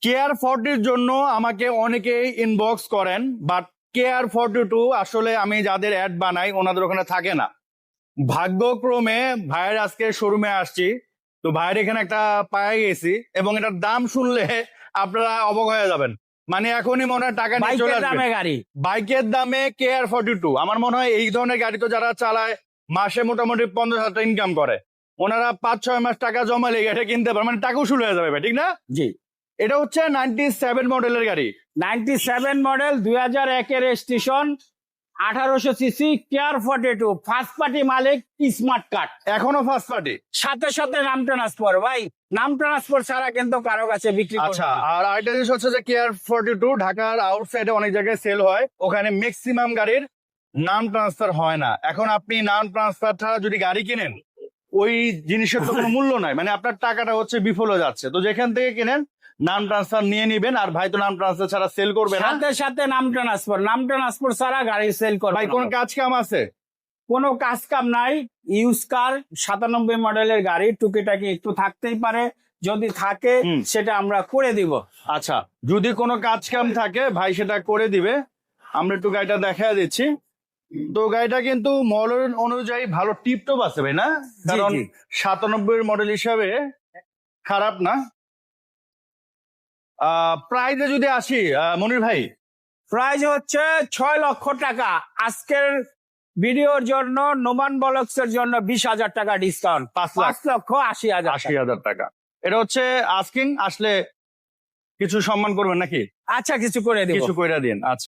KR40 জন্য আমাকে অনেকেই ইনবক্স করেন, বাট KR42 আসলে আমি যাদের অ্যাড বানাই ওনাদের ওখানে থাকে না। ভাগ্যক্রমে ভাইয়ের আজকে শোরুমে আসছি, তো ভাইয়ের এখানে একটা পায়ে গেছি এবং এটার দাম শুনলে আপনারা অবাক হয়ে যাবেন। মানে এখনই মনে হয় টাকা নিয়ে চলে বাইকের দামে আসবে। গাড়ি, বাইকের দামে KR42। আমার মনে হয় এই ধরনের গাড়ি তো যারা চালায় মাসে মোটামুটি 50,000 টাকা ইনকাম করে, ওনারা 5-6 মাস টাকা জমালে এটা কিনতে পারে, মানে টাকা উসুল হয়ে যাবে ভাই, ঠিক না? জি। এটা হচ্ছে 97 মডেলের গাড়ি। 97 মডেল, 2001-এর registration, 1800 CC, KR42, first party মালিক, স্মার্ট কার্ড, এখনো ফার্স্ট পার্টি। সাথে সাথে নাম ট্রান্সফার। ভাই নাম ট্রান্সফার ছাড়া কিন্তু কারো কাছে বিক্রি করবে আচ্ছা, না। আর আরেকটা জিনিস হচ্ছে যে KR42 ঢাকার আউটসাইডে অনেক জায়গায় সেল হয়, ওখানে ম্যাক্সিমাম গাড়ির নাম ট্রান্সফার হয় না। এখন আপনি নাম ট্রান্সফার ছাড়া যদি গাড়ি কিনেন, ওই জিনিসের তো কোনো মূল্য নাই, মানে আপনার টাকাটা হচ্ছে বিফল হয়ে যাচ্ছে। তো যেখান থেকে কিনেন নাম ট্রান্সফার নিয়ে নিবেন, আর ভাই তো নাম ট্রান্সফার ছাড়া সেল করবে না। সাথে সাথে নাম ট্রান্সফার ছাড়া গাড়ি সেল করবে ভাই না। কোন কাজ কাম আছে? কোনো কাজ কাম নাই। ইউজ কার, 97 মডেলের গাড়ি, টুকিটাকি একটু থাকতেই পারে, যদি থাকে সেটা আমরা করে দিব। আচ্ছা, যদি কোনো কাজ কাম থাকে ভাই সেটা করে দিবে। আমরা একটু গাড়িটা দেখা দিচ্ছি। তো গাড়িটা কিন্তু মডেল অনুযায়ী ভালো টিপটপ আছে ভাই, না? কারণ জি। 97 মডেল হিসাবে খারাপ না। প্রাইজে যদি আসি মনির ভাই, প্রাইস হচ্ছে 6 লক্ষ টাকা। আজকের ভিডিওর জন্য, নোমান ব্লগস এর জন্য 20,000 টাকা ডিসকাউন্ট, 5,80,000। 80,000 টাকা। এটা হচ্ছে আস্কিং, আসলে কিছু সম্মান করবেন নাকি? আচ্ছা, কিছু করে দিব। কিছু কইরা দিন। আচ্ছা।